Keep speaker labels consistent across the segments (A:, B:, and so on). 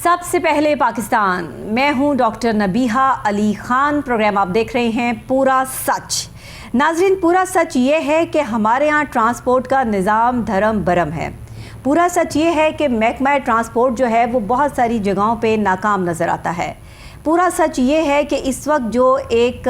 A: سب سے پہلے پاکستان، میں ہوں ڈاکٹر نبیہہ علی خان۔ پروگرام آپ دیکھ رہے ہیں پورا سچ۔ ناظرین، پورا سچ یہ ہے کہ ہمارے ہاں ٹرانسپورٹ کا نظام دھرم برم ہے۔ پورا سچ یہ ہے کہ محکمہ ٹرانسپورٹ جو ہے وہ بہت ساری جگہوں پہ ناکام نظر آتا ہے۔ پورا سچ یہ ہے کہ اس وقت جو ایک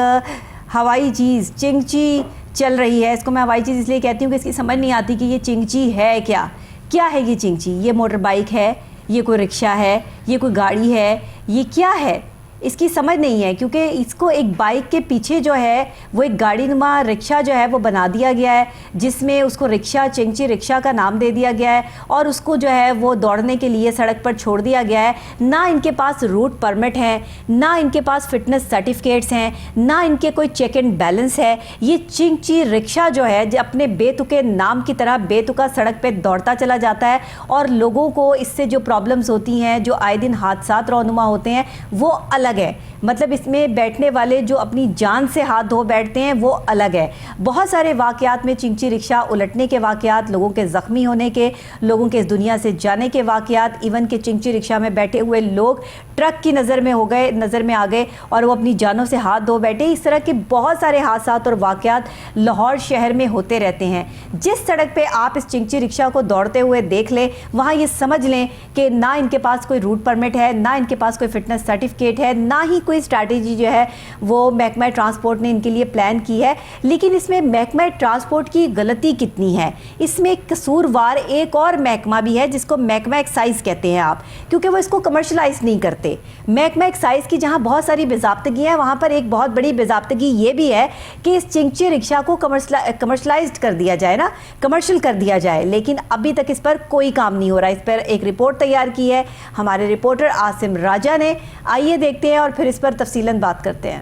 A: ہوائی چیز چنگچی چل رہی ہے، اس کو میں ہوائی چیز اس لیے کہتی ہوں کہ اس کی سمجھ نہیں آتی کہ یہ چنگچی ہے کیا ہے یہ چنگچی؟ یہ موٹر بائک ہے، یہ کوئی رکشہ ہے، یہ کوئی گاڑی ہے، یہ کیا ہے؟ اس کی سمجھ نہیں ہے، کیونکہ اس کو ایک بائک کے پیچھے جو ہے وہ ایک گاڑی نما رکشہ جو ہے وہ بنا دیا گیا ہے، جس میں اس کو رکشہ چنگچی رکشہ کا نام دے دیا گیا ہے، اور اس کو جو ہے وہ دوڑنے کے لیے سڑک پر چھوڑ دیا گیا ہے۔ نہ ان کے پاس روٹ پرمٹ ہے، نہ ان کے پاس فٹنس سرٹیفکیٹس ہیں، نہ ان کے کوئی چیک اینڈ بیلنس ہے۔ یہ چنگچی رکشہ جو ہے اپنے بے تکے نام کی طرح بے تکا سڑک پہ دوڑتا چلا جاتا ہے، اور لوگوں کو اس سے جو پرابلمز ہوتی ہیں، جو آئے دن حادثات رونما ہوتے ہیں، وہ الگ ہے۔ مطلب اس میں بیٹھنے والے جو اپنی جان سے ہاتھ دھو بیٹھتے ہیں وہ الگ ہے۔ بہت سارے واقعات میں چنگچی رکشہ الٹنے کے واقعات، لوگوں کے زخمی ہونے کے، لوگوں کے اس دنیا سے جانے کے واقعات، ایون کہ چنگچی رکشہ میں بیٹھے ہوئے لوگ ٹرک کی نظر میں آ گئے اور وہ اپنی جانوں سے ہاتھ دھو بیٹھے۔ اس طرح کے بہت سارے حادثات اور واقعات لاہور شہر میں ہوتے رہتے ہیں۔ جس سڑک پہ آپ اس چنگچی رکشہ کو دوڑتے ہوئے دیکھ لیں، وہاں یہ سمجھ لیں کہ نہ ان کے پاس کوئی روٹ پرمٹ ہے، نہ ان کے پاس کوئی فٹنس سرٹیفکیٹ ہے، نہ ہی کوئی اسٹریٹجی جو ہے وہ محکمہ ٹرانسپورٹ نے ان کے لیے پلان کی ہے۔ لیکن اس میں محکمہ ٹرانسپورٹ کی غلطی کتنی ہے؟ اس میں قصوروار ایک اور محکمہ بھی ہے جس کو محکمہ ایکسائز کہتے ہیں آپ، کیونکہ وہ اس کو کمرشلائز نہیں کرتے۔ محکمہ ایکسائز کی جہاں بہت ساری باضابطگی ہیں، وہاں پر ایک بہت بڑی باضابطگی یہ بھی ہے کہ اس چنگچی رکشہ کو کمرشلائزڈ کر دیا جائے نا، کمرشل کر دیا جائے، لیکن ابھی تک اس پر کوئی کام نہیں ہو رہا۔ اس پر ایک رپورٹ تیار کی ہے ہمارے رپورٹر عاصم راجہ نے، آئیے دیکھتے ہیں اور پھر اس پر تفصیلاً بات کرتے ہیں۔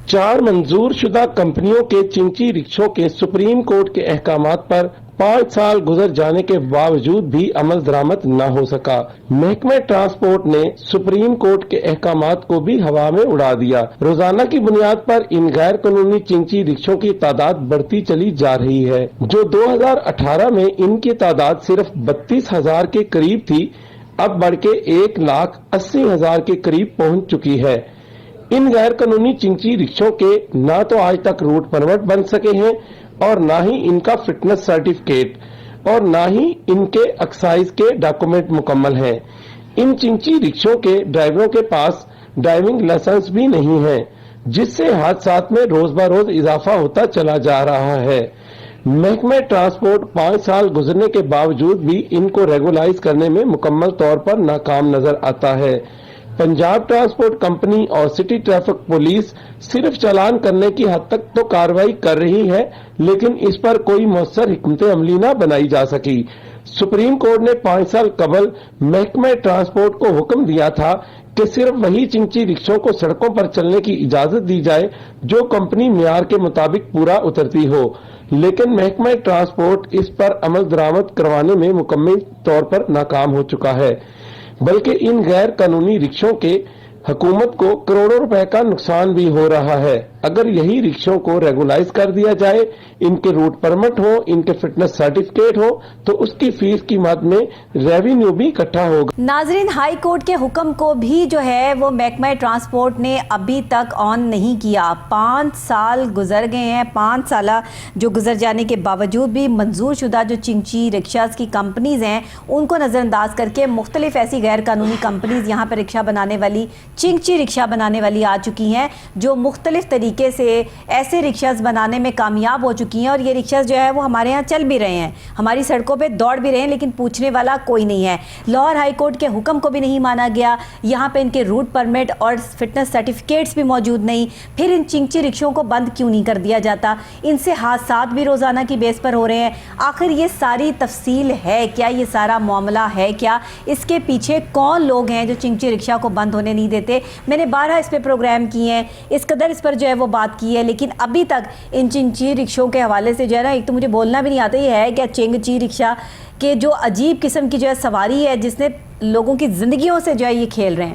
B: 4 منظور شدہ کمپنیوں کے چنگچی رکشوں کے سپریم کورٹ کے احکامات پر 5 سال گزر جانے کے باوجود بھی عمل درآمد نہ ہو سکا۔ محکمہ ٹرانسپورٹ نے سپریم کورٹ کے احکامات کو بھی ہوا میں اڑا دیا۔ روزانہ کی بنیاد پر ان غیر قانونی چنگچی رکشوں کی تعداد بڑھتی چلی جا رہی ہے، جو 2018 میں ان کی تعداد صرف 32,000 کے قریب تھی، اب بڑھ کے 1,80,000 کے قریب پہنچ چکی ہے۔ ان غیر قانونی چنگچی رکشوں کے نہ تو آج تک روٹ پرمٹ بن سکے ہیں، اور نہ ہی ان کا فٹنس سرٹیفکیٹ، اور نہ ہی ان کے ایکسائز کے ڈاکومنٹ مکمل ہیں۔ ان چنگچی رکشوں کے ڈرائیوروں کے پاس ڈرائیونگ لائسنس بھی نہیں ہے، جس سے حادثات میں روز بروز اضافہ ہوتا چلا جا رہا ہے۔ محکمہ ٹرانسپورٹ 5 سال گزرنے کے باوجود بھی ان کو ریگولائز کرنے میں مکمل طور پر ناکام نظر آتا ہے۔ پنجاب ٹرانسپورٹ کمپنی اور سٹی ٹریفک پولیس صرف چالان کرنے کی حد تک تو کارروائی کر رہی ہے، لیکن اس پر کوئی مؤثر حکمت عملی نہ بنائی جا سکی۔ سپریم کورٹ نے 5 سال قبل محکمہ ٹرانسپورٹ کو حکم دیا تھا کہ صرف وہی چنگچی رکشوں کو سڑکوں پر چلنے کی اجازت دی جائے جو کمپنی معیار کے مطابق پورا اترتی ہو، لیکن محکمہ ٹرانسپورٹ اس پر عمل درآمد کروانے میں مکمل طور پر ناکام ہو چکا ہے، بلکہ ان غیر قانونی رکشوں کے حکومت کو کروڑوں روپے کا نقصان بھی ہو رہا ہے۔ اگر یہی رکشوں کو ریگولائز کر دیا جائے، ان کے روٹ پرمٹ ہو، ان کے فٹنس سرٹیفکیٹ ہو، تو اس کی فیس کی مد میں ریونیو بھی اکٹھا ہوگا۔
A: ناظرین، ہائی کورٹ کے حکم کو بھی جو ہے وہ محکمہ ٹرانسپورٹ نے ابھی تک آن نہیں کیا۔ 5 سال گزر گئے ہیں، 5 سالہ جو گزر جانے کے باوجود بھی منظور شدہ جو چنگچی رکشاز کی کمپنیز ہیں ان کو نظر انداز کر کے مختلف ایسی غیر قانونی کمپنیز یہاں پر رکشہ بنانے والی، چنگچی رکشہ بنانے والی آ چکی ہیں، جو مختلف طریقے سے ایسے رکشاز بنانے میں کامیاب ہو چکی ہیں، اور یہ رکشاز جو ہے وہ ہمارے ہاں چل بھی رہے ہیں، ہماری سڑکوں پہ دوڑ بھی رہے ہیں، لیکن پوچھنے والا کوئی نہیں ہے۔ لاہور ہائی کورٹ کے حکم کو بھی نہیں مانا گیا، یہاں پہ ان کے روٹ پرمٹ اور فٹنس سرٹیفکیٹس بھی موجود نہیں۔ پھر ان چنگچی رکشوں کو بند کیوں نہیں کر دیا جاتا؟ ان سے حادثات بھی روزانہ کی بیس پر ہو رہے ہیں۔ آخر یہ ساری تفصیل ہے کیا؟ یہ سارا معاملہ ہے کیا؟ اس کے پیچھے کون لوگ ہیں جو چنگچی رکشہ کو بند ہونے نہیں دیتے؟ میں نے 12 اس پہ پروگرام کیے ہیں، اس قدر اس پر جو ہے وہ بات کی ہے، لیکن ابھی تک ان چنگچی رکشوں کے حوالے سے جو ہے نا، ایک تو مجھے بولنا بھی نہیں آتا یہ ہے کیا چنگچی رکشہ کہ جو عجیب قسم کی جو ہے سواری ہے، جس نے لوگوں کی زندگیوں سے جو ہے یہ کھیل رہے ہیں۔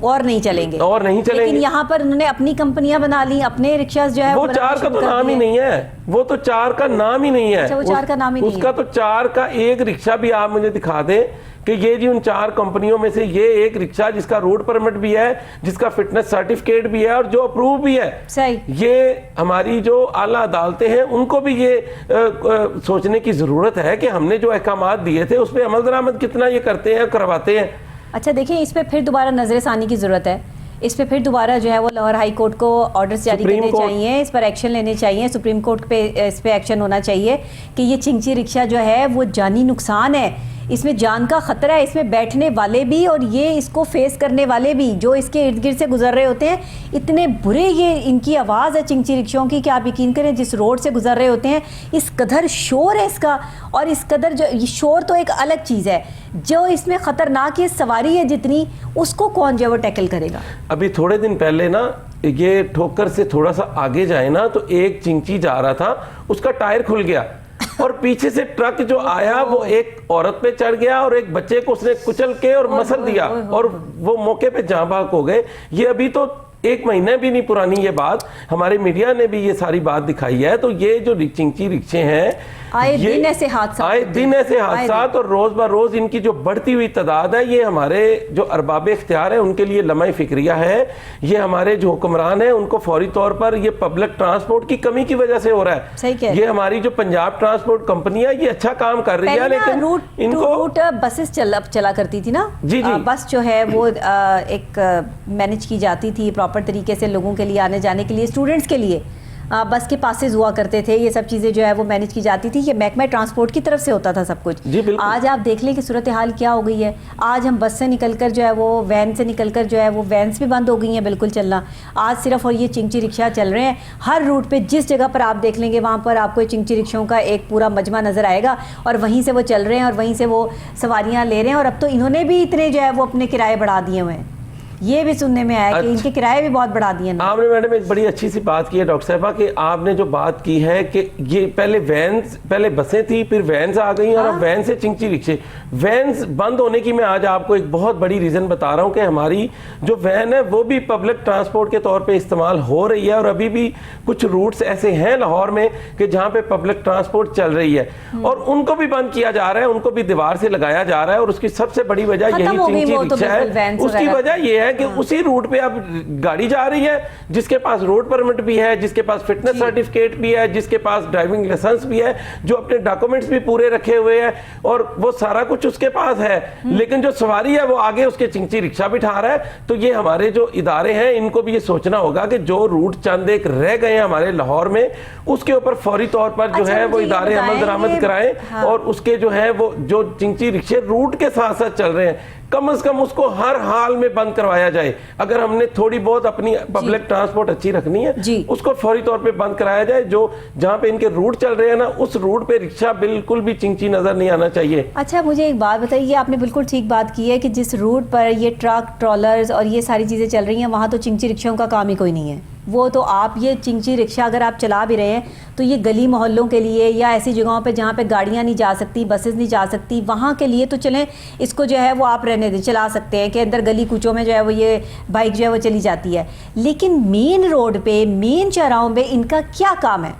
A: اور نہیں چلیں گے،
B: اور نہیں چلیں گے.
A: لیکن یہاں پر انہوں نے اپنی کمپنیاں بنا لی، اپنے رکشاز جو ہے
B: وہ 4 کا تو نام ہی نہیں ہے، وہ تو 4 کا نام ہی نہیں ہے.
A: اچھا، وہ 4 کا نام ہی نہیں ہے.
B: اس کا تو 4 کا ایک رکشہ بھی آپ مجھے دکھا دیں کہ یہ جی ان 4 کمپنیوں میں سے یہ ایک رکشہ جس کا روٹ پرمٹ بھی ہے، جس کا فٹنس سرٹیفکیٹ بھی ہے اور جو اپروو بھی ہے.
A: صحیح.
B: یہ ہماری جو اعلیٰ عدالتیں ہیں ان کو بھی یہ سوچنے کی ضرورت ہے کہ ہم نے جو احکامات دیے تھے اس پہ عمل درآمد کتنا یہ کرتے ہیں، کرواتے ہیں.
A: اچھا دیکھیں، اس پہ پھر دوبارہ نظر ثانی کی ضرورت ہے. اس پہ پھر دوبارہ جو ہے وہ لاہور ہائی کورٹ کو آرڈرز جاری کرنے چاہیے، اس پر ایکشن لینے چاہیے. سپریم کورٹ پہ اس پہ ایکشن ہونا چاہیے کہ یہ چنگچی رکشہ جو ہے وہ جانی نقصان ہے، اس میں جان کا خطرہ ہے. اس میں بیٹھنے والے بھی اور یہ اس کو فیس کرنے والے بھی جو اس کے ارد گرد سے گزر رہے ہوتے ہیں، اتنے برے یہ ان کی آواز ہے چنگچی رکشوں کی کہ آپ یقین کریں جس روڈ سے گزر رہے ہوتے ہیں اس قدر شور ہے اس کا، اور اس قدر جو یہ شور تو ایک الگ چیز ہے، جو اس میں خطرناک یہ سواری ہے جتنی، اس کو کون جو وہ ٹیکل کرے گا.
B: ابھی تھوڑے دن پہلے نا یہ ٹھوکر سے تھوڑا سا آگے جائے نا تو ایک چنگچی جا رہا تھا، اس کا ٹائر کھل گیا اور پیچھے سے ٹرک جو آیا وہ ایک عورت پہ چڑھ گیا اور ایک بچے کو اس نے کچل کے اور مسل دیا اور وہ موقع پہ جاں بحق ہو گئے. یہ ابھی تو 1 مہینہ بھی نہیں پرانی یہ بات، ہمارے میڈیا نے بھی یہ ساری بات دکھائی ہے. تو یہ جو چنگچی رکشے ہیں
A: آئے دن ایسے حادثات
B: اور روز بہ روز ان کی جو بڑھتی ہوئی تعداد ہے، یہ ہمارے جو ارباب اختیار ہیں ان کے لیے لمحہ فکریہ ہے. یہ ہمارے جو حکمران ہیں ان کو فوری طور پر یہ پبلک ٹرانسپورٹ کی کمی کی وجہ سے ہو رہا ہے. یہ ہماری جو پنجاب ٹرانسپورٹ کمپنی ہے یہ اچھا کام کر رہی ہے، لیکن ان کو
A: روٹ بسز چلا کرتی تھی نا،
B: جی
A: بس جو ہے وہ ایک مینج کی جاتی تھی پراپر طریقے سے لوگوں کے لیے آنے جانے کے لیے، اسٹوڈنٹس کے لیے بس کے پاسز ہوا کرتے تھے، یہ سب چیزیں جو ہے وہ مینج کی جاتی تھی. یہ محکمہ ٹرانسپورٹ کی طرف سے ہوتا تھا سب کچھ. آج آپ دیکھ لیں کہ صورتحال کیا ہو گئی ہے. آج ہم بس سے نکل کر جو ہے وہ وین سے نکل کر جو ہے وہ وینس بھی بند ہو گئی ہیں بالکل چلنا. آج صرف اور یہ چنگچی رکشہ چل رہے ہیں ہر روٹ پہ. جس جگہ پر آپ دیکھ لیں گے وہاں پر آپ کو چنگچی رکشوں کا ایک پورا مجمع نظر آئے گا اور وہیں سے وہ چل رہے ہیں اور وہیں سے وہ سواریاں لے رہے ہیں. اور اب تو انہوں نے بھی اتنے جو ہے وہ اپنے کرائے بڑھا دیے ہوئے ہیں. یہ بھی سننے میں آیا کہ ان کے کرائے بھی بہت بڑھا دیے.
B: آپ نے میڈم ایک بڑی اچھی سی بات کی ہے ڈاکٹر صاحبہ کہ آپ نے جو بات کی ہے کہ یہ پہلے بسیں تھی، پھر وینز آ گئی اور اب وین سے چنگچی رکشے. وینز بند ہونے کی میں آج آپ کو ایک بہت بڑی ریزن بتا رہا ہوں کہ ہماری جو وین ہے وہ بھی پبلک ٹرانسپورٹ کے طور پہ استعمال ہو رہی ہے. اور ابھی بھی کچھ روٹس ایسے ہیں لاہور میں کہ جہاں پہ پبلک ٹرانسپورٹ چل رہی ہے اور ان کو بھی بند کیا جا رہا ہے، ان کو بھی دیوار سے لگایا جا رہا ہے. اور اس کی سب سے بڑی وجہ یہی چنگچی رکشہ ہے. اس کی وجہ یہ ہے کہ اسی روٹ پہ اب گاڑی جا رہی ہے جس کے پاس روڈ پرمٹ بھی ہے، جس کے پاس فٹنس سرٹیفکیٹ بھی ہے، جس کے پاس ڈرائیونگ لائسنس بھی ہے، جو اپنے ڈاکومنٹس بھی پورے رکھے ہوئے ہیں اور وہ سارا کچھ اس کے پاس ہے. لیکن جو سواری ہے وہ آگے اس کے چنگچی رکشہ بٹھا رہا ہے. تو یہ ہمارے جو ادارے ہیں ان کو بھی یہ سوچنا ہوگا کہ جو روٹ چند ایک رہ گئے ہیں ہمارے لاہور میں، اس کے اوپر فوری طور پر جو ہے وہ ادارے عمل درآمد کرائیں اور اس کے جو ہے وہ جو چنگچی رکشے روٹ کے ساتھ ساتھ چل رہے ہیں کم از کم اس کو ہر حال میں بند کروایا جائے. اگر ہم نے تھوڑی بہت اپنی پبلک ٹرانسپورٹ اچھی رکھنی ہے اس کو فوری طور پہ بند کرایا جائے. جو جہاں پہ ان کے روٹ چل رہے ہیں نا اس روٹ پہ رکشہ بالکل بھی چنگچی نظر نہیں آنا چاہیے.
A: اچھا مجھے ایک بات بتائیے، آپ نے بالکل ٹھیک بات کی ہے کہ جس روٹ پر یہ ٹرک ٹرالرز اور یہ ساری چیزیں چل رہی ہیں وہاں تو چنگچی رکشوں کا کام ہی کوئی نہیں ہے. وہ تو آپ یہ چنگچی رکشہ اگر آپ چلا بھی رہے ہیں تو یہ گلی محلوں کے لیے یا ایسی جگہوں پہ جہاں پہ گاڑیاں نہیں جا سکتی، بسز نہیں جا سکتی، وہاں کے لیے تو چلیں اس کو جو ہے وہ آپ رہنے دیں، چلا سکتے ہیں کہ اندر گلی کوچوں میں جو ہے وہ یہ بائک جو ہے وہ چلی جاتی ہے. لیکن مین روڈ پہ مین چوراہوں پہ ان کا کیا کام ہے؟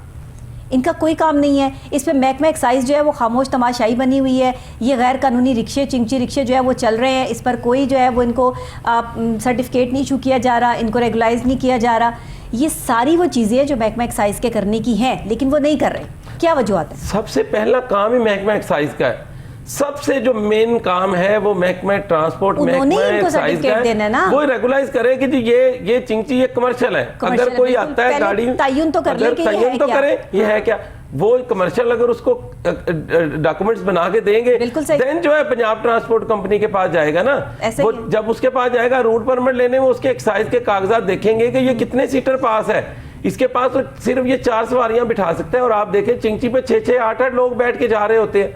A: ان کا کوئی کام نہیں ہے. اس پہ محکمہ ایکسائز جو ہے وہ خاموش تماشائی بنی ہوئی ہے. یہ غیر قانونی رکشے چنگچی رکشے جو ہے وہ چل رہے ہیں، اس پر کوئی جو ہے وہ ان کو سرٹیفکیٹ نہیں ایشو کیا جا رہا، ان کو ریگولائز نہیں کیا جا رہا. یہ ساری وہ چیزیں جو محکمہ ایکسائز کے کرنے کی ہیں لیکن وہ نہیں کر رہے. کیا وجوہات ہیں؟
B: سب سے پہلا کام ہی محکمہ ایکسائز کا ہے. سب سے جو مین کام ہے وہ محکمہ ٹرانسپورٹ محکمہ ایکسائز کا ہے. وہ ریگولائز کرے کہ جی یہ چنگچی یہ کمرشل ہے. اگر کوئی آتا ہے گاڑی
A: تعین تو
B: کرے یہ ہے کیا، وہ کمرشل اگر اس کو ڈاکومنٹس بنا کے دیں گے دین جو ہے پنجاب ٹرانسپورٹ کمپنی کے پاس جائے گا نا. وہ جب اس کے پاس جائے گا روٹ پرمٹ لینے میں اس کے ایکسائز کے کاغذات دیکھیں گے کہ یہ کتنے سیٹر پاس ہے. اس کے پاس تو صرف یہ 4 سواریاں بٹھا سکتے ہیں اور آپ دیکھیں چنگچی پہ 6-6 8-8 لوگ بیٹھ کے جا رہے ہوتے ہیں.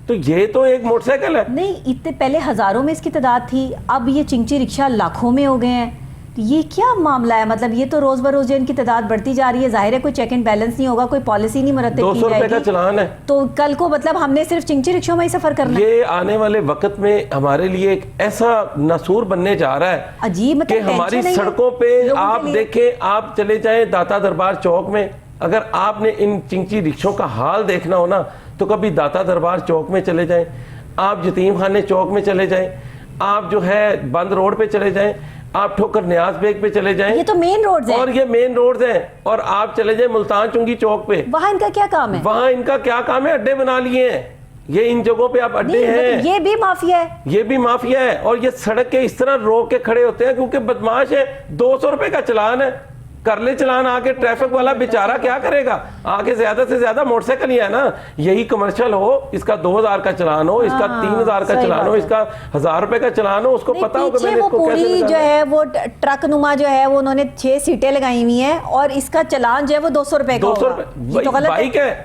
B: تو یہ تو ایک موٹر سائیکل ہے.
A: نہیں، اتنے پہلے ہزاروں میں اس کی تعداد تھی، اب یہ چنگچی رکشہ لاکھوں میں ہو گئے ہیں. یہ کیا معاملہ ہے؟ مطلب یہ تو روز بروز جو ان کی تعداد بڑھتی جا رہی ہے، ظاہر ہے کوئی چیک اینڈ بیلنس نہیں ہوگا، کوئی پالیسی نہیں مرتب کی جائے گی.
B: 200 روپے کا چلان ہے
A: تو کل کو مطلب ہم نے صرف چنچی رکشوں میں ہی سفر کرنا ہے.
B: یہ آنے والے وقت میں ہمارے لیے ایک ایسا ناسور بننے جا رہا ہے
A: عجیب، مطلب
B: کہ ہماری سڑکوں پہ آپ دیکھیں، آپ چلے جائیں داتا دربار چوک میں، اگر آپ نے ان چنچی رکشوں کا حال دیکھنا ہو نا تو کبھی داتا دربار چوک میں چلے جائیں، آپ یتیم خانے چوک میں چلے جائیں، آپ جو ہے بند روڈ پہ چلے جائیں، آپ ٹھوکر نیاز بیگ پہ چلے جائیں.
A: یہ تو مین روڈز ہیں،
B: اور یہ مین روڈز ہیں. اور آپ چلے جائیں ملتان چنگی چوک پہ،
A: وہاں ان کا کیا کام ہے؟
B: وہاں ان کا کیا کام ہے؟ اڈے بنا لیے ہیں. یہ ان جگہوں پہ آپ اڈے ہیں،
A: یہ بھی مافیا ہے،
B: یہ بھی مافیا ہے. اور یہ سڑک کے اس طرح روک کے کھڑے ہوتے ہیں کیونکہ بدماش ہے. 200 روپے کا چلان ہے، کر لے چلان. آگے ٹریفک والا بیچارہ کیا کرے گا؟ آگے زیادہ سے زیادہ موٹر سائیکل ہی ہے نا. یہی کمرشل ہو، اس کا 2000 کا چلان ہو، اس کا 3000 کا چلان ہو، اس کا 1000 روپے کا چلان ہو، اس کو پتا ہو کہ میں نے اس کو کیسے
A: پوری جو ہے وہ ٹرک نما جو ہے وہ انہوں نے 6 سیٹیں لگائی ہوئی ہیں اور اس کا چلان جو ہے وہ 200 روپے کا ہوگا.
B: 200 روپے بائک ہے.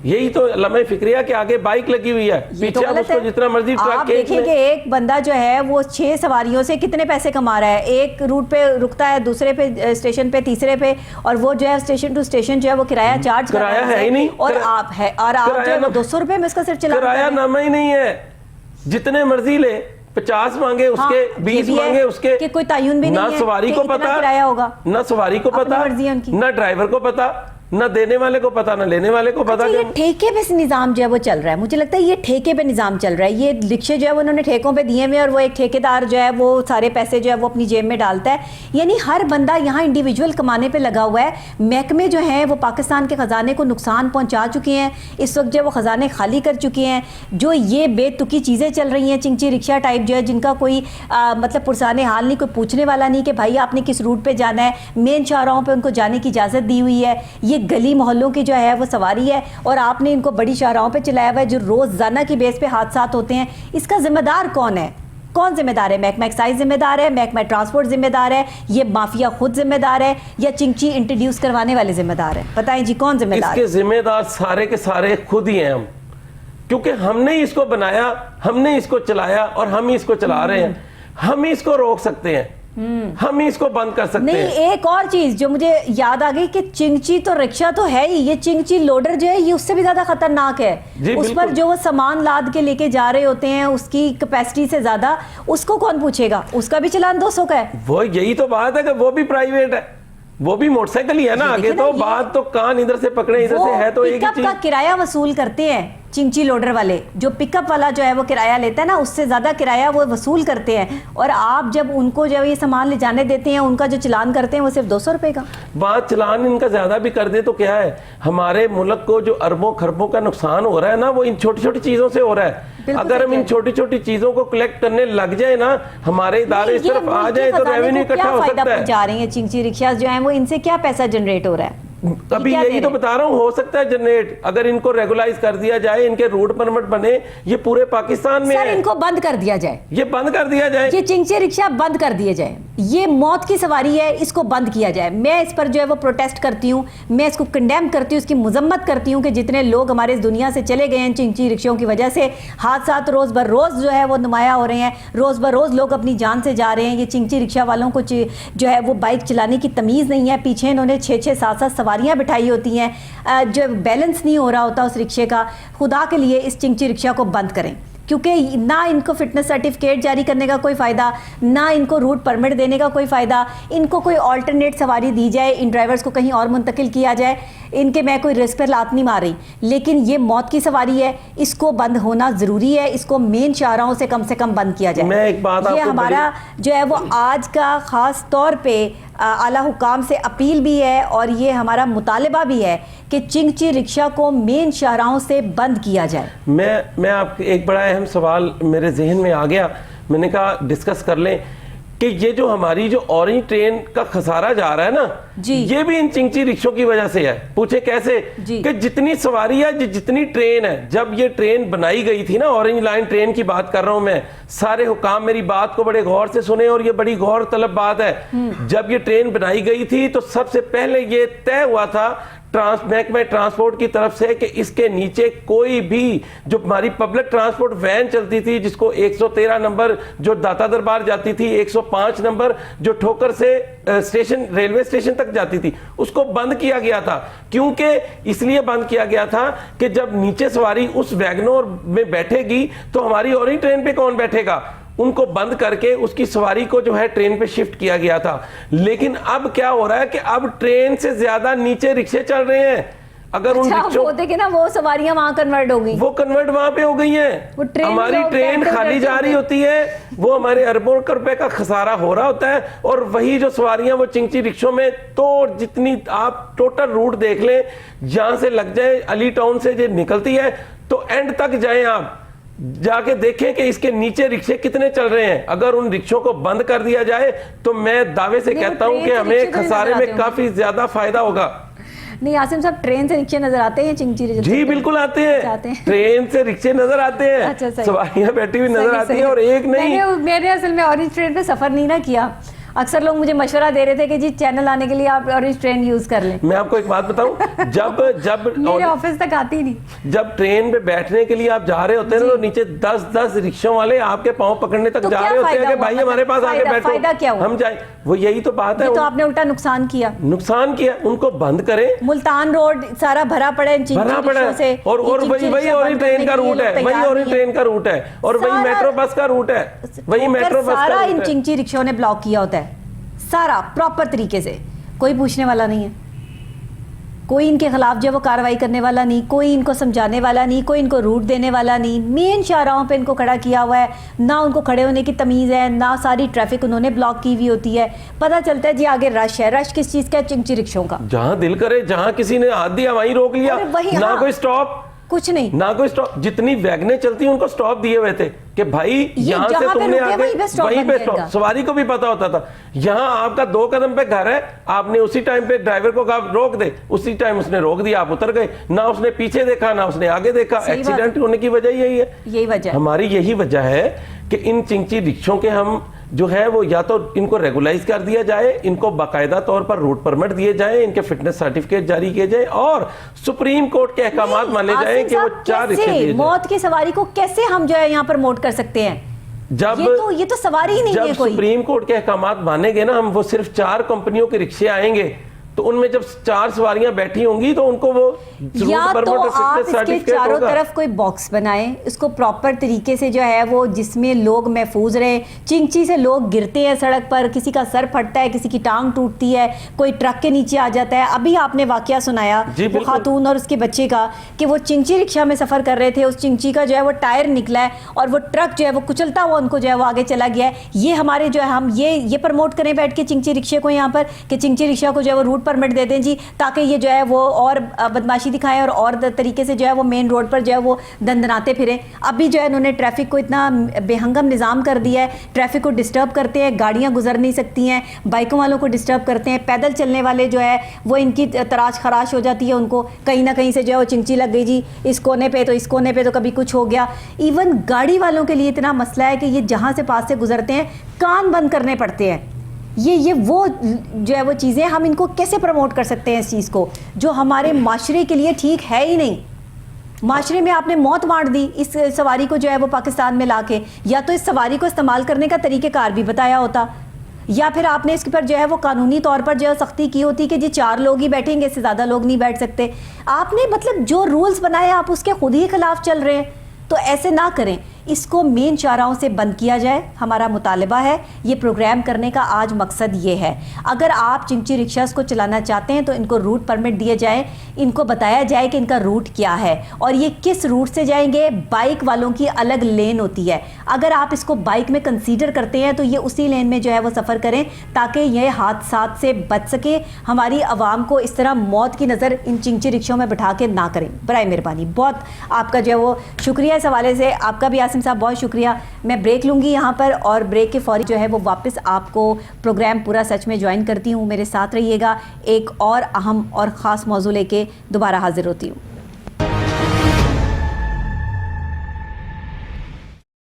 B: یہی تو لمحہ فکریہ کے آگے بائک لگی ہوئی ہے، پیچھے آپ اس کو جتنا مرضی ٹرک.
A: آپ دیکھیں کہ ایک بندہ جو ہے وہ 6 سواریوں سے کتنے پیسے کما رہا ہے. ایک روٹ پہ رکتا ہے، دوسرے پہ اسٹیشن پہ، تیسرے پہ، اور وہ جو ہے اسٹیشن ٹو اسٹیشن جو ہے وہ کرایہ چارج کر رہا ہے.
B: کرایہ ہے ہی نہیں.
A: اور آپ جو ہے 200 روپے میں اس کا صرف چلا
B: کرایہ نامہ ہی نہیں ہے. جتنے مرضی لے، 50 مانگے اس کے، 20 مانگے اس کے،
A: کہ کوئی تعین بھی نہیں ہے
B: نہ سواری کو پتا،
A: کرایہ ہوگا،
B: نہ سواری کو پتا، نہ ڈرائیور کو پتا، نہ دینے والے کو پتا، نہ لینے والے کو پتا.
A: یہ ٹھیکے پہ نظام جو ہے وہ چل رہا ہے. مجھے لگتا ہے یہ ٹھیکے پہ نظام چل رہا ہے. یہ رکشے جو ہے وہ انہوں نے ٹھیکوں پہ دیے ہوئے اور وہ ایک ٹھیکیدار جو ہے وہ سارے پیسے جو ہے وہ اپنی جیب میں ڈالتا ہے. یعنی ہر بندہ یہاں انڈیویجول کمانے پہ لگا ہوا ہے. محکمے جو ہیں وہ پاکستان کے خزانے کو نقصان پہنچا چکے ہیں. اس وقت جو ہے وہ خزانے خالی کر چکے ہیں. جو یہ بے تکی چیزیں چل رہی ہیں چنچی رکشہ ٹائپ جو ہے، جن کا کوئی مطلب پرسان حال نہیں، کوئی پوچھنے والا نہیں کہ بھائی آپ نے کس روٹ پہ جانا ہے. مین شاہراہوں پہ ان کو جانے کی اجازت دی ہوئی ہے. یہ گلی محلوں کی جو ہے وہ سواری ہے اور آپ نے ان کو بڑی شاہراہوں پہ چلایا ہوا ہے جو روزانہ کی بیس پہ حادثات ہوتے ہیں. اس کا ذمہ دار کون ہے؟ کون ذمہ دار ہے؟ محکمہ ایکسائز ذمہ دار ہے؟ محکمہ ٹرانسپورٹ ذمہ دار ہے؟ یہ مافیا خود ذمہ دار ہے یا چنچی انٹروڈیوس کروانے والے ذمہ دار ہیں؟ بتائیں جی کون ذمہ دار ہے؟
B: اس کے ذمہ دار سارے کے سارے خود ہی ہیں ہم، کیونکہ ہم نے اس کو بنایا، ہم نے اس کو چلایا اور ہم ہی اس کو چلا رہے ہیں. ہم ہی اس کو روک سکتے ہیں، ہم ہی اس کو بند کر سکتے ہیں.
A: نہیں، ایک اور چیز جو مجھے یاد آ گئی کہ چنچی تو رکشہ تو ہے ہی، یہ چنچی لوڈر جو ہے یہ اس سے بھی زیادہ خطرناک ہے. اس پر جو وہ سامان لاد کے لے کے جا رہے ہوتے ہیں اس کی کیپیسٹی سے زیادہ، اس کو کون پوچھے گا؟ اس کا بھی چلان 200 کا ہے.
B: وہ یہی تو بات ہے کہ وہ بھی پرائیویٹ ہے، وہ بھی موٹر سائیکل ہی ہے نا. آگے تو بات تو کان ادھر سے پکڑے ادھر سے ہے تو ایک ہی چیز.
A: کا کرایہ وصول کرتے ہیں چنچی لوڈر والے، جو پک اپ والا جو ہے وہ کرایہ لیتا ہے نا، اس سے زیادہ کرایہ وہ وصول کرتے ہیں. اور آپ جب ان کو جو یہ سامان لے جانے دیتے ہیں ان کا جو چلان کرتے ہیں وہ صرف 200 روپے کا.
B: بات چلان ان کا زیادہ بھی کر دے تو کیا ہے؟ ہمارے ملک کو جو اربوں خربوں کا نقصان ہو رہا ہے نا وہ ان چھوٹی چھوٹی چیزوں سے ہو رہا ہے. اگر ہم ان چھوٹی چھوٹی چیزوں کو کلیکٹ کرنے لگ جائیں نا، ہمارے ادارے اس طرف آ جائیں تو ریونیو اکٹھا ہو سکتا ہے.
A: جا رہی ہیں چنچی رکشاز جو ہیں وہ ان سے کیا پیسہ جنریٹ ہو رہا ہے؟
B: ابھی یہی تو بتا رہا ہوں، ہو سکتا ہے جنریٹ اگر ان کو ریگولائز کر دیا جائے، ان کے روٹ پرمٹ بنے. یہ پورے پاکستان میں
A: سر ان کو بند کر دیا جائے،
B: یہ بند کر دیا جائے،
A: یہ چنچی رکشہ بند کر دیے جائے. یہ موت کی سواری ہے، اس کو بند کیا جائے. میں اس پر جو ہے وہ پروٹیسٹ کرتی ہوں، میں اس کو کنڈیم کرتی ہوں، اس کی مذمت کرتی ہوں کہ جتنے لوگ ہمارے اس دنیا سے چلے گئے ہیں چنچی رکشوں کی وجہ سے. حادثات روز بر روز جو ہے وہ نمایاں ہو رہے ہیں، روز بر روز لوگ اپنی جان سے جا رہے ہیں. یہ چنچی رکشہ والوں کو جو ہے وہ بائک چلانے کی تمیز نہیں ہے. پیچھے انہوں نے 6-6 7-7 سواریاں بٹھائی ہوتی ہیں، جو بیلنس نہیں ہو رہا ہوتا اس رکشے کا. خدا کے لیے اس چنچی رکشہ کو بند کریں، کیونکہ نہ ان کو فٹنس سرٹیفکیٹ جاری کرنے کا کوئی فائدہ، نہ ان کو روٹ پرمٹ دینے کا کوئی فائدہ. ان کو کوئی آلٹرنیٹ سواری دی جائے، ان ڈرائیورز کو کہیں اور منتقل کیا جائے. ان کے میں کوئی رسک پر لات نہیں مار رہی، لیکن یہ موت کی سواری ہے، اس کو بند ہونا ضروری ہے. اس کو مین شاہراہوں سے کم بند کیا جائے.
B: میں ایک بات
A: یہ ہمارا جو ہے وہ آج کا خاص طور پہ اعلیٰ حکام سے اپیل بھی ہے اور یہ ہمارا مطالبہ بھی ہے کہ چنچی رکشہ کو مین شاہراہوں سے بند کیا جائے.
B: میں آپ ایک بڑا اہم سوال میرے ذہن میں آ گیا، میں نے کہا ڈسکس کر لیں کہ یہ جو ہماری جو اورنج ٹرین کا خسارہ جا رہا ہے نا، یہ بھی ان چنچی رکشوں کی وجہ سے ہے. پوچھے کیسے؟ کہ جتنی سواری ہے، جتنی ٹرین ہے، جب یہ ٹرین بنائی گئی تھی نا، اورنج لائن ٹرین کی بات کر رہا ہوں میں، سارے حکام میری بات کو بڑے غور سے سنیں اور یہ بڑی غور طلب بات ہے. جب یہ ٹرین بنائی گئی تھی تو سب سے پہلے یہ طے ہوا تھا محکمہ ٹرانسپورٹ کی طرف سے کہ اس کے نیچے کوئی بھی جو ہماری پبلک ٹرانسپورٹ وین چلتی تھی جس کو 113 نمبر جو داتا دربار جاتی تھی, 105 نمبر جو ٹھوکر سے ریلوے اسٹیشن تک جاتی تھی, اس کو بند کیا گیا تھا. کیونکہ اس لیے بند کیا گیا تھا کہ جب نیچے سواری اس ویگنور میں بیٹھے گی تو ہماری اور ہی ٹرین پہ کون بیٹھے گا. ان کو بند کر کے اس کی سواری کو جو ہے ٹرین پہ شفٹ کیا گیا تھا. لیکن اب کیا ہو رہا ہے کہ اب ٹرین سے زیادہ نیچے رکشے چل رہے ہیں. اگر ان رکشوں
A: وہ سواریاں وہاں کنورٹ ہو گئی,
B: وہ کنورٹ وہاں پہ ہو گئی ہیں. ہماری ٹرین خالی جا رہی ہوتی ہے, وہ ہمارے اربوں روپے کا خسارہ ہو رہا ہوتا ہے, اور وہی جو سواریاں وہ چنگچی رکشوں میں, تو جتنی آپ ٹوٹل روٹ دیکھ لیں, جہاں سے لگ جائے علی ٹاؤن سے جو نکلتی ہے تو اینڈ تک جائیں, آپ جا کے دیکھیں کہ اس کے نیچے رکشے کتنے چل رہے ہیں. اگر ان رکشوں کو بند کر دیا جائے تو میں دعوے سے کہتا ہوں کہ ہمیں خسارے میں کافی زیادہ فائدہ ہوگا.
A: نہیں عاصم صاحب, ٹرین سے رکشے نظر آتے ہیں چنگچی رکشے؟
B: جی بالکل آتے ہیں, ٹرین سے رکشے نظر آتے ہیں, سواریاں بیٹھی ہوئی نظر آتی ہیں, اور ایک نہیں.
A: میں نے اصل میں اورنج ٹرین پہ سفر نہیں نہ کیا. اکثر لوگ مجھے مشورہ دے رہے تھے کہ جی چینل آنے کے لیے آپ اورنج ٹرین یوز کر لیں.
B: میں آپ کو ایک بات بتاؤں, جب
A: میرے آفس تک آتی نہیں,
B: جب ٹرین پہ بیٹھنے کے لیے آپ جا رہے ہوتے ہیں تو نیچے 10 رکشوں والے آپ کے پاؤں پکڑنے تک جا رہے ہوتے ہیں کہ بھائی ہمارے پاس آگے بیٹھو ہم جائیں. وہ یہی تو بات ہے.
A: تو آپ نے الٹا نقصان کیا,
B: ان کو بند کریں.
A: ملتان روڈ سارا بھرا پڑا ہے,
B: اور وہی اور ٹرین کا روٹ ہے, وہی اور ٹرین کا روٹ ہے, اور وہی میٹرو بس کا روٹ ہے, وہی میٹرو بس کا.
A: سارا ان چنگچی رکشوں نے بلاک کیا ہوتا ہے, سارا پراپر طریقے سے. کوئی پوچھنے والا نہیں ہے, کوئی ان کے خلاف جو وہ کاروائی کرنے والا نہیں, کوئی ان کو سمجھانے والا نہیں, کوئی ان کو روٹ دینے والا نہیں. مین شاہراہوں پہ ان کو کھڑا کیا ہوا ہے, نہ ان کو کھڑے ہونے کی تمیز ہے, نہ ساری ٹریفک انہوں نے بلاک کی ہوئی ہوتی ہے. پتہ چلتا ہے جی آگے رش ہے. رش کس چیز کا ہے؟ چنگچی رکشوں کا.
B: جہاں دل کرے, جہاں کسی نے ہاتھ دیا وہیں روک لیا, نہ کوئی سٹاپ,
A: کچھ نہیں,
B: نہ کوئی سٹاپ. جتنی ویگنیں چلتی ہیں ان کو سٹاپ دیے ہوئے تھے کہ بھائی یہاں سے تم نے آگے, وہیں پہ سٹاپ. سواری کو بھی پتا ہوتا تھا یہاں آپ کا 2 قدم پہ گھر ہے, آپ نے اسی ٹائم پہ ڈرائیور کو کہا روک دے, اسی ٹائم اس نے روک دیا, آپ اتر گئے. نہ اس نے پیچھے دیکھا نہ اس نے آگے دیکھا. ایکسیڈنٹ ہونے کی وجہ یہی ہے,
A: یہی وجہ
B: ہماری یہی وجہ ہے کہ ان چنگچی رکشوں کے ہم جو ہے وہ یا تو ان کو ریگولائز کر دیا جائے, ان کو باقاعدہ طور پر روٹ پرمٹ دیے جائیں, ان کے فٹنس سرٹیفکیٹ جاری کیے جائیں, اور سپریم کورٹ کے احکامات مانے جائیں کہ وہ 4 رکشے دیے جائیں.
A: موت کی سواری کو کیسے ہم جو ہے یہاں پر موٹ کر سکتے ہیں؟ یہ تو سواری ہی نہیں ہے کوئی.
B: جب سپریم کورٹ کے احکامات مانے گے نا, ہم وہ صرف 4 کمپنیوں کے رکشے آئیں گے, تو ان میں جب 4 سواریاں بیٹھی ہوں گی تو ان کو وہ
A: یا تو آپ اس کے چاروں طرف کوئی باکس بنائیں, اس کو پراپر طریقے سے جو ہے وہ جس میں لوگ محفوظ رہیں. چنگچی سے لوگ گرتے ہیں سڑک پر, کسی کا سر پھٹتا ہے, کسی کی ٹانگ ٹوٹتی ہے, کوئی ٹرک کے نیچے آ جاتا ہے. ابھی آپ نے واقعہ سنایا وہ خاتون اور اس کے بچے کا کہ وہ چنگچی رکشہ میں سفر کر رہے تھے, اس چنگچی کا جو ہے وہ ٹائر نکلا ہے اور وہ ٹرک جو ہے وہ کچلتا ہوا ان کو جو ہے وہ آگے چلا گیا ہے. یہ ہمارے جو ہے ہم یہ پروموٹ کریں بیٹھ کے چنگچی رکشے کو یہاں پر کہ چنگچی رکشہ کو جو ہے وہ روٹ پرمٹ دے دیں جی, تاکہ یہ جو ہے وہ اور بدماشی دکھائیں اور طریقے سے جو ہے وہ مین روڈ پر جو ہے وہ دندناتے پھریں. ابھی جو ہے انہوں نے ٹریفک کو اتنا بے ہنگم نظام کر دیا ہے, ٹریفک کو ڈسٹرب کرتے ہیں, گاڑیاں گزر نہیں سکتی ہیں, بائکوں والوں کو ڈسٹرب کرتے ہیں, پیدل چلنے والے جو ہے وہ ان کی تراش خراش ہو جاتی ہے, ان کو کہیں نہ کہیں سے جو ہے وہ چنگچی لگ گئی جی, اس کونے پہ تو اس کونے پہ تو کبھی کچھ ہو گیا. ایون گاڑی والوں کے لیے اتنا مسئلہ ہے کہ یہ جہاں سے پاس سے گزرتے ہیں کان بند کرنے پڑتے ہیں. یہ وہ جو ہے وہ چیزیں ہم ان کو کیسے پروموٹ کر سکتے ہیں, اس چیز کو جو ہمارے معاشرے کے لیے ٹھیک ہے ہی نہیں. معاشرے میں آپ نے موت بانٹ دی اس سواری کو جو ہے وہ پاکستان میں لا کے, یا تو اس سواری کو استعمال کرنے کا طریقہ کار بھی بتایا ہوتا, یا پھر آپ نے اس پر جو ہے وہ قانونی طور پر جو ہے سختی کی ہوتی کہ جی 4 لوگ ہی بیٹھیں گے, اس سے زیادہ لوگ نہیں بیٹھ سکتے. آپ نے مطلب جو رولز بنائے آپ اس کے خود ہی خلاف چل رہے ہیں. تو ایسے نہ کریں, اس کو مین شاہراہوں سے بند کیا جائے. ہمارا مطالبہ ہے, یہ پروگرام کرنے کا آج مقصد یہ ہے. اگر آپ چنگچی رکشاز کو چلانا چاہتے ہیں تو ان کو روٹ پرمٹ دیے جائیں, ان کو بتایا جائے کہ ان کا روٹ کیا ہے اور یہ کس روٹ سے جائیں گے. بائک والوں کی الگ لین ہوتی ہے, اگر آپ اس کو بائک میں کنسیڈر کرتے ہیں تو یہ اسی لین میں جو ہے وہ سفر کریں تاکہ یہ حادثات سے بچ سکے. ہماری عوام کو اس طرح موت کی نظر ان چنگچی رکشوں میں بٹھا کے نہ کریں, برائے مہربانی. بہت آپ کا جو ہے وہ شکریہ اس حوالے سے, آپ کا بھی عاصم صاحب بہت شکریہ. میں بریک لوں گی یہاں پر, اور بریک کے فوری جو ہے وہ واپس آپ کو پروگرام پورا سچ میں جوائن کرتی ہوں. میرے ساتھ رہیے گا, ایک اور اہم اور خاص موضوع لے کے دوبارہ حاضر ہوتی ہوں.